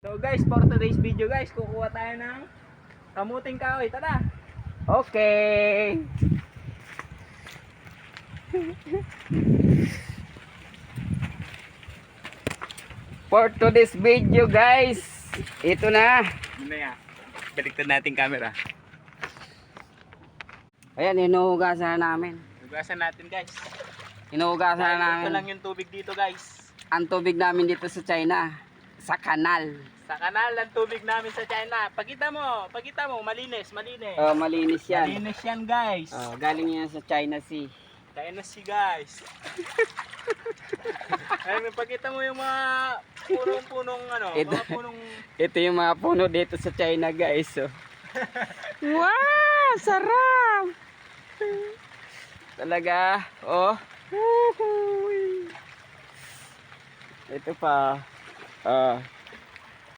So guys, for today's video guys, kukuha tayo ng kamuting kahoy. Tara! Okay! For today's video guys, ito na. Ano nga? Baliktad natin camera. Ayan, hinuhugasan na namin. Hugasan natin guys. Hinuhugasan na Ito namin. lang yung tubig dito guys. Ang tubig namin dito sa China, sa kanal. Sa kanal ang tubig namin sa China. Pakita mo, malinis, malinis. Oh, malinis yan. Malinis yan guys. Oh, galing yan sa China Sea. China Sea guys. Ayun, pakita mo yung mga punong-punong ano, Ito. mga punong. Ito yung mga puno dito sa China guys. Oh. Wow! Sarap! Talaga. Oh. Woohoo! Ito pa.